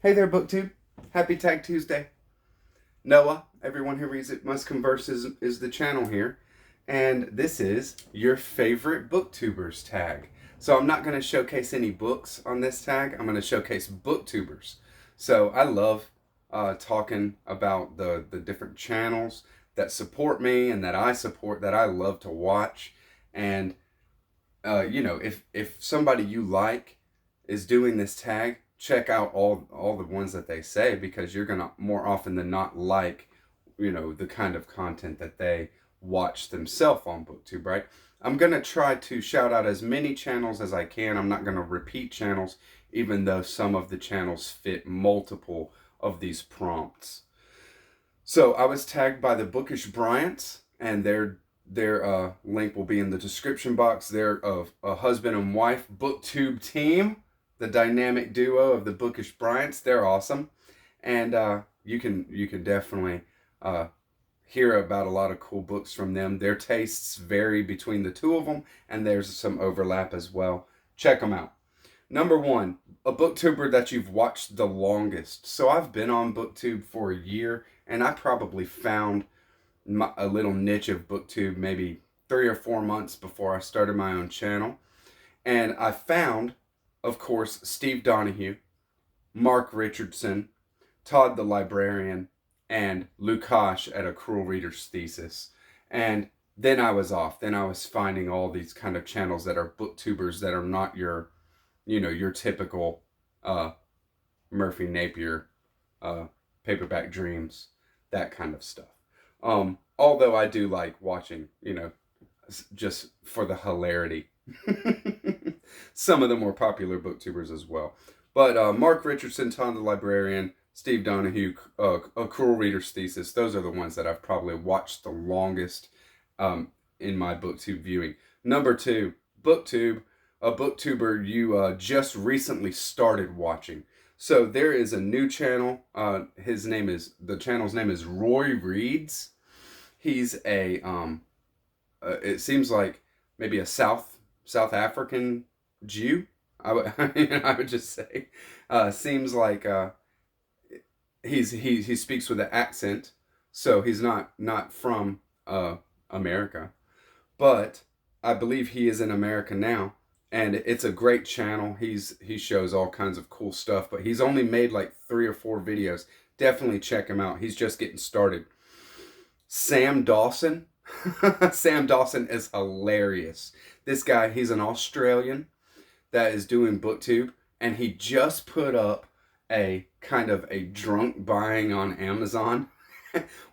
Hey there, BookTube. Happy Tag Tuesday. Noah, everyone who reads it must converse is the channel here. And this is your favorite BookTubers tag. So I'm not going to showcase any books on this tag. I'm going to showcase BookTubers. So I love talking about the different channels that support me and that I support, that I love to watch. And, if somebody you like is doing this tag, check out all the ones that they say, because you're gonna more often than not like, the kind of content that they watch themselves on BookTube, right? I'm gonna try to shout out as many channels as I can. I'm not gonna repeat channels, even though some of the channels fit multiple of these prompts. So I was tagged by the Bookish Bryants, and their link will be in the description box. They're a husband and wife BookTube team, the dynamic duo of the Bookish Bryants. They're awesome, and you can definitely hear about a lot of cool books from them. Their tastes vary between the two of them, and there's some overlap as well. Check them out. Number one, a booktuber that you've watched the longest. So I've been on BookTube for a year, and I probably found a little niche of BookTube maybe 3 or 4 months before I started my own channel. And I found, of course, Steve Donahue, Mark Richardson, Todd the Librarian, and Lukash at A Cruel Reader's Thesis. And then I was off. Then I was finding all these kind of channels that are booktubers that are not your typical Murphy Napier, Paperback Dreams, that kind of stuff. Although I do like watching, just for the hilarity, some of the more popular booktubers as well. But Mark Richardson, Todd the Librarian, Steve Donahue, A Cruel Reader's Thesis, those are the ones that I've probably watched the longest in my BookTube viewing. Number two, BookTube, a booktuber you just recently started watching. So there is a new channel. The channel's name is Roy Reads. He's it seems like maybe a South African Jew. I would just say, seems like he speaks with an accent, so he's not from America, but I believe he is in America now. And it's a great channel. He shows all kinds of cool stuff, but he's only made like 3 or 4 videos. Definitely check him out. He's just getting started. Sam Dawson. Sam Dawson is hilarious. This guy, he's an Australian that is doing BookTube, and he just put up a kind of a drunk buying on Amazon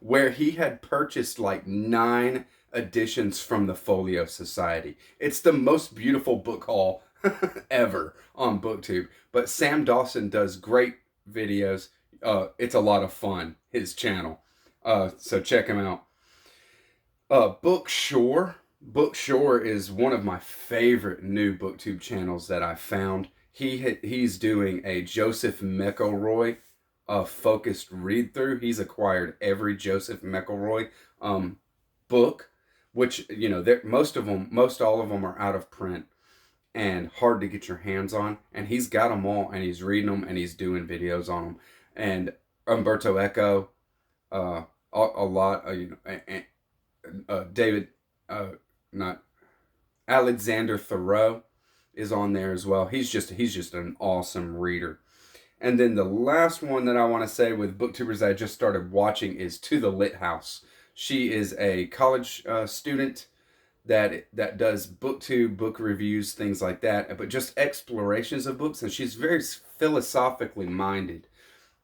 where he had purchased like 9 editions from the Folio Society. It's the most beautiful book haul ever on BookTube. But Sam Dawson does great videos. It's a lot of fun, his channel. So check him out. Bookshore. Bookshore is one of my favorite new BookTube channels that I found. He's doing a Joseph McElroy focused read through. He's acquired every Joseph McElroy book, which most all of them are out of print and hard to get your hands on. And he's got them all, and he's reading them, and he's doing videos on them. And Umberto Eco, a lot. David, not Alexander Thoreau is on there as well. He's just an awesome reader. And then the last one that I want to say with booktubers that I just started watching is To the Lit House. She is a college student that does BookTube, book reviews, things like that, but just explorations of books, and she's very philosophically minded.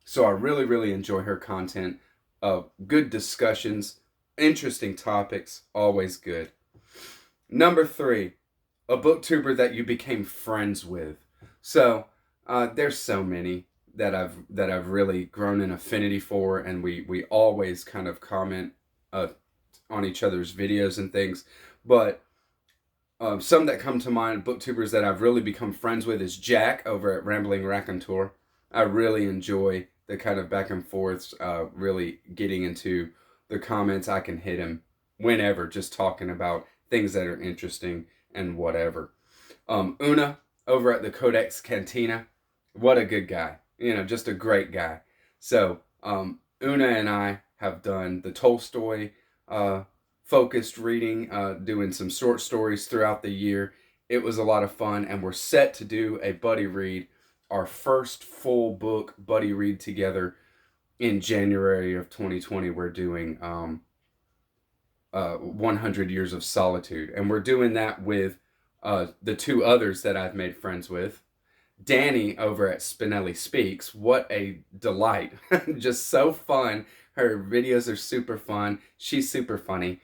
So I really, really enjoy her content. Good discussions, interesting topics, always good. Number 3, a booktuber that you became friends with. So there's so many that I've really grown an affinity for, and we always kind of comment on each other's videos and things. But some that come to mind, booktubers that I've really become friends with, is Jack over at Rambling Raconteur. I really enjoy the kind of back and forths, really getting into the comments. I can hit him whenever, just talking about things that are interesting and whatever. Una over at the Codex Cantina. What a good guy. just a great guy. So Una and I have done the Tolstoy focused reading, doing some short stories throughout the year. It was a lot of fun, and we're set to do a buddy read, our first full book buddy read together in January of 2020. We're doing 100 Years of Solitude, and we're doing that with the two others that I've made friends with. Danny over at Spinelli Speaks. What a delight. Just so fun. Her videos are super fun. She's super funny.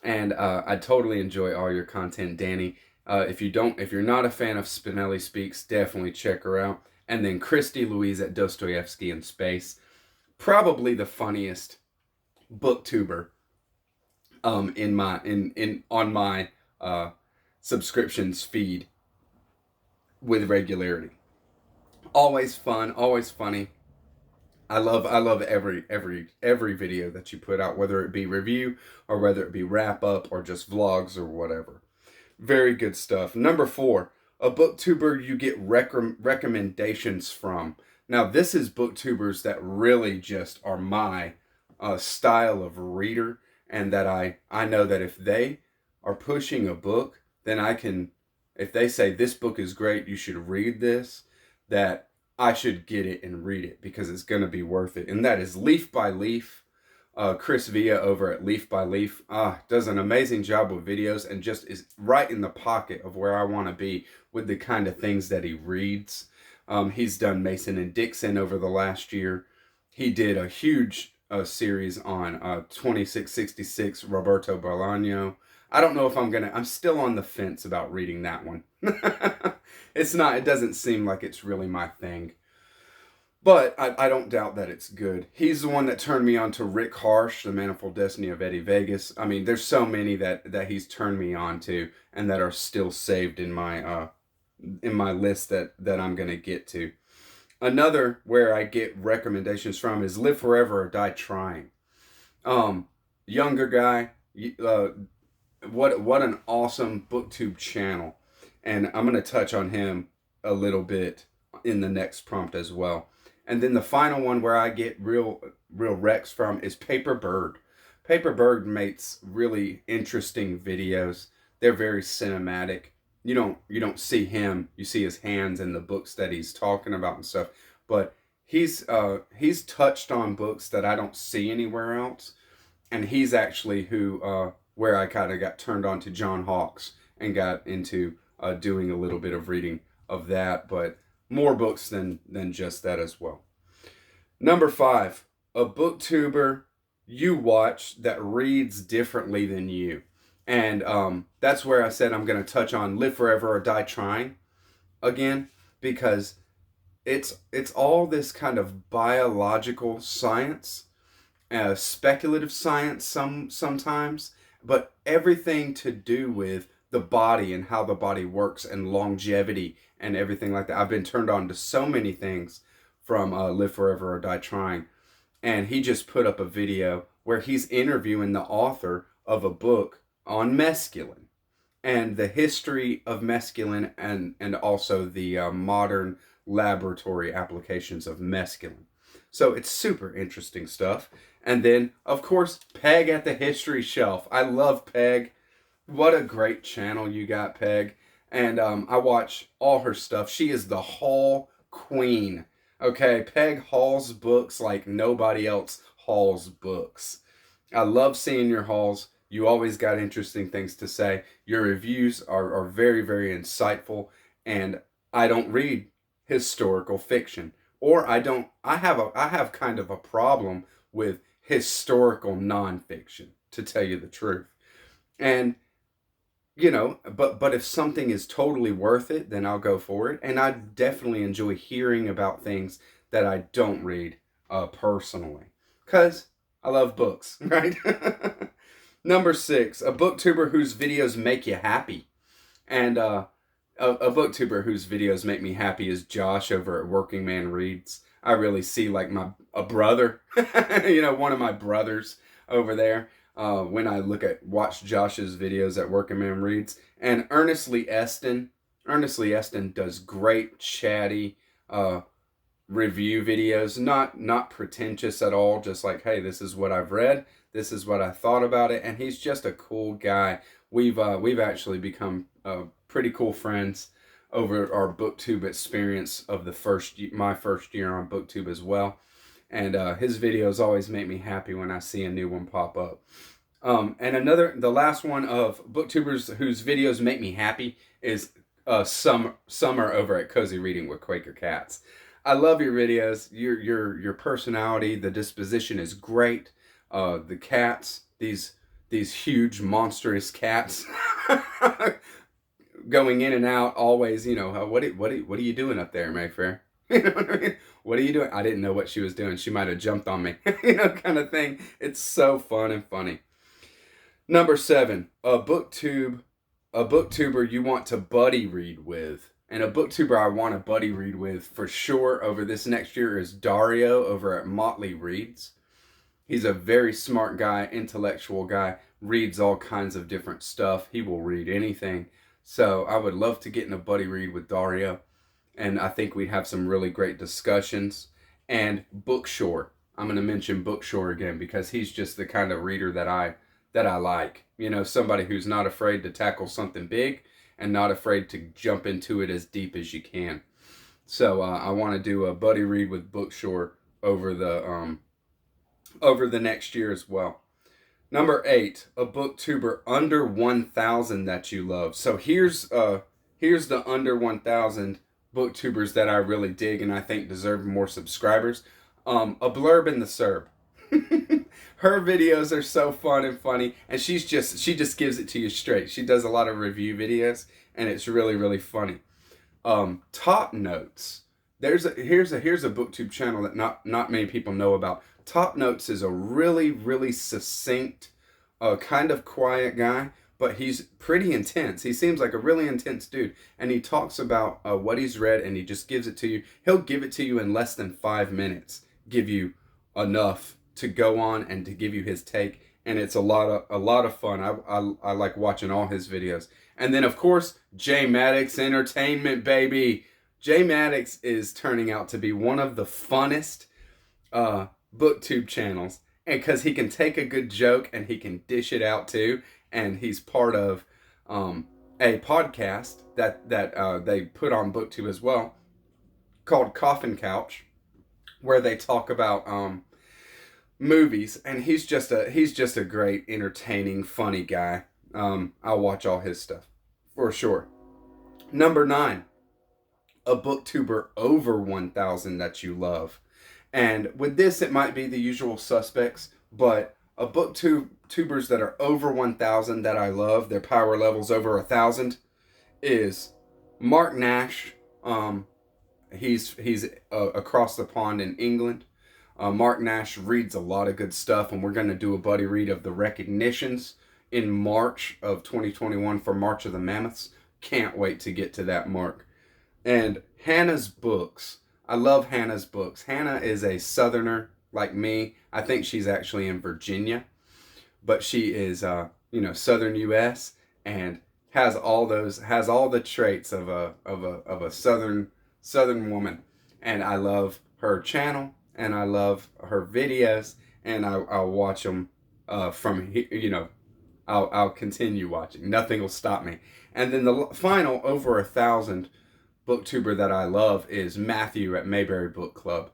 And I totally enjoy all your content, Danny. If you're not a fan of Spinelli Speaks, definitely check her out. And then Christy Louise at Dostoevsky in Space. Probably the funniest booktuber on my subscriptions feed with regularity. Always fun, always funny. I love every video that you put out, whether it be review or whether it be wrap up or just vlogs or whatever. Very good stuff. Number 4, a booktuber you get recommendations from. Now this is booktubers that really just are my style of reader, and that I know that if they are pushing a book, then I can, if they say this book is great, you should read this, that I should get it and read it because it's going to be worth it. And that is Leaf by Leaf. Chris Villa over at Leaf by Leaf does an amazing job with videos and just is right in the pocket of where I want to be with the kind of things that he reads. He's done Mason and Dixon over the last year. He did a huge series on 2666 Roberto Bolaño. I don't know if I'm still on the fence about reading that one. It doesn't seem like it's really my thing. But I don't doubt that it's good. He's the one that turned me on to Rick Harsh, The Manifold Destiny of Eddie Vegas. I mean, there's so many that he's turned me on to and that are still saved in my list that I'm going to get to. Another where I get recommendations from is Live Forever or Die Trying. Younger guy, what an awesome BookTube channel. And I'm going to touch on him a little bit in the next prompt as well. And then the final one where I get real recs from is Paper Bird. Paper Bird makes really interesting videos. They're very cinematic. You don't see him. You see his hands and the books that he's talking about and stuff. But he's touched on books that I don't see anywhere else. And he's actually where I kind of got turned on to John Hawkes and got into doing a little bit of reading of that, but more books than just that as well. Number 5, a booktuber you watch that reads differently than you. And that's where I said I'm going to touch on Live Forever or Die Trying again, because it's all this kind of biological science, speculative science sometimes, but everything to do with the body and how the body works and longevity and everything like that. I've been turned on to so many things from Live Forever or Die Trying. And he just put up a video where he's interviewing the author of a book on mescaline and the history of mescaline and also the modern laboratory applications of mescaline. So it's super interesting stuff. And then, of course, Peg at the History Shelf. I love Peg. What a great channel you got, Peg. And I watch all her stuff. She is the haul queen. Okay, Peg hauls books like nobody else hauls books. I love seeing your hauls. You always got interesting things to say. Your reviews are very, very insightful. And I don't read historical fiction. Or I have kind of a problem with historical nonfiction, to tell you the truth. And but if something is totally worth it, then I'll go for it. And I definitely enjoy hearing about things that I don't read personally, because I love books, right? Number 6, a booktuber whose videos make you happy. And a booktuber whose videos make me happy is Josh over at Working Man Reads. I really see like a brother, one of my brothers over there. When I watch Josh's videos at Working Man Reads. And Ernestly Eston does great chatty review videos, not pretentious at all, just like, hey, this is what I've read, this is what I thought about it, and he's just a cool guy. We've actually become pretty cool friends over our BookTube experience of my first year on BookTube as well. And his videos always make me happy when I see a new one pop up. And the last one of BookTubers whose videos make me happy is Summer over at Cozy Reading with Quaker Cats. I love your videos. Your personality, the disposition is great. The cats, these huge monstrous cats, going in and out always. What are you doing up there, Mayfair? You know what I mean? What are you doing? I didn't know what she was doing. She might have jumped on me, kind of thing. It's so fun and funny. Number 7, a booktuber you want to buddy read with. And a booktuber I want to buddy read with for sure over this next year is Dario over at Motley Reads. He's a very smart guy, intellectual guy, reads all kinds of different stuff. He will read anything. So I would love to get in a buddy read with Dario. And I think we'd have some really great discussions. And Bookshore. I'm going to mention Bookshore again because he's just the kind of reader that I like. Somebody who's not afraid to tackle something big and not afraid to jump into it as deep as you can. So I want to do a buddy read with Bookshore over the next year as well. Number 8, a booktuber under 1,000 that you love. So here's the under 1,000 booktubers that I really dig and I think deserve more subscribers. A Blurb in the Serb. Her videos are so fun and funny, and she just gives it to you straight. She does a lot of review videos, and it's really, really funny. Top Notes. Here's a BookTube channel that not many people know about. Top Notes is a really, really succinct, kind of quiet guy, but he's pretty intense. He seems like a really intense dude, and he talks about what he's read, and he just gives it to you. He'll give it to you in less than 5 minutes, give you enough to go on and to give you his take, and it's a lot of fun. I like watching all his videos. And then of course, J Maddox Entertainment, baby. J Maddox is turning out to be one of the funnest BookTube channels, and because he can take a good joke and he can dish it out too, and he's part of a podcast that they put on BookTube as well called Coffin Couch, where they talk about movies, and he's just a great, entertaining, funny guy. I'll watch all his stuff for sure. Number 9, a booktuber over 1,000 that you love. And with this, it might be the usual suspects, but a booktubers that are over 1,000 that I love, their power levels over 1,000, is Mark Nash. He's across the pond in England. Mark Nash reads a lot of good stuff, and we're going to do a buddy read of the Recognitions in March of 2021 for March of the Mammoths. Can't wait to get to that mark. And Hannah's books. I love Hannah's books. Hannah is a Southerner like me. I think she's actually in Virginia, but she is, Southern U.S. and has all the traits of a Southern woman. And I love her channel, and I love her videos, and I'll watch them from here. I'll continue watching. Nothing will stop me. And then the final over 1,000 booktuber that I love is Matthew at Mayberry Book Club.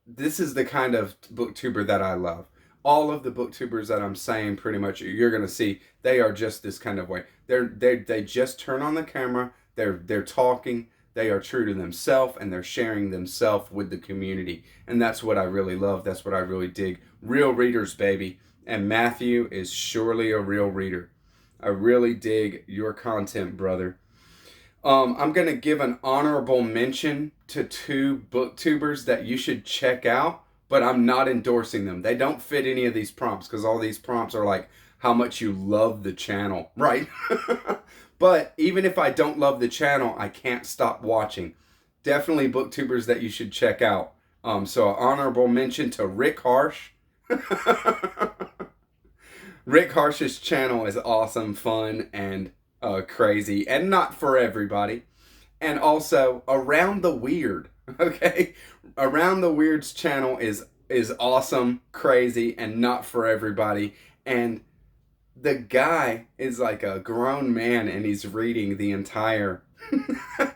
This is the kind of booktuber that I love. All of the booktubers that I'm saying, pretty much, you're gonna see, they are just this kind of way. They just turn on the camera. They're talking. They are true to themselves, and they're sharing themselves with the community. And that's what I really love. That's what I really dig. Real readers, baby. And Matthew is surely a real reader. I really dig your content, brother. I'm going to give an honorable mention to 2 booktubers that you should check out, but I'm not endorsing them. They don't fit any of these prompts, because all these prompts are like how much you love the channel, right? But even if I don't love the channel, I can't stop watching. Definitely booktubers that you should check out. So an honorable mention to Rick Harsh. Rick Harsh's channel is awesome, fun, and crazy, and not for everybody. And also Around the Weird. Okay, Around the Weirds channel is awesome, crazy, and not for everybody. And the guy is like a grown man, and he's reading the entire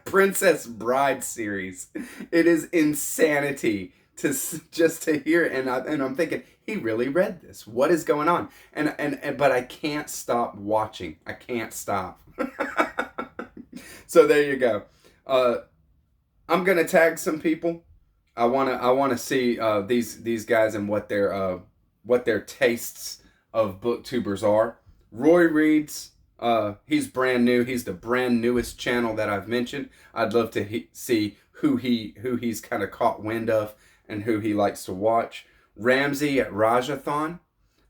Princess Bride series. It is insanity just to hear it, and I'm thinking he really read this. What is going on? And but I can't stop watching. I can't stop. So there you go. I'm gonna tag some people. I wanna see these guys and what their tastes of booktubers are. Roy reads. He's brand new. He's the brand newest channel that I've mentioned. I'd love to see who he's kind of caught wind of and who he likes to watch. Ramsey Rajathon.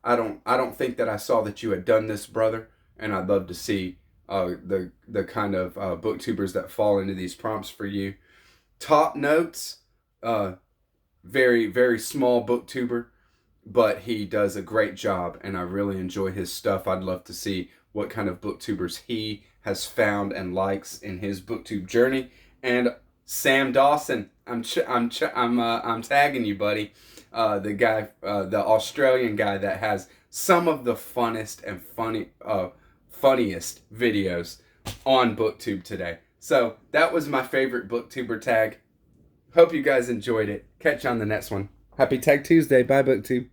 I don't think that I saw that you had done this, brother, and I'd love to see the kind of booktubers that fall into these prompts for you. Top Notes, very very small booktuber, but he does a great job, and I really enjoy his stuff. I'd love to see what kind of booktubers he has found and likes in his booktube journey. And Sam Dawson, I'm tagging you, buddy. The guy, the Australian guy that has some of the funnest and funniest videos on BookTube today. So that was my favorite booktuber tag. Hope you guys enjoyed it. Catch you on the next one. Happy Tag Tuesday. Bye, BookTube.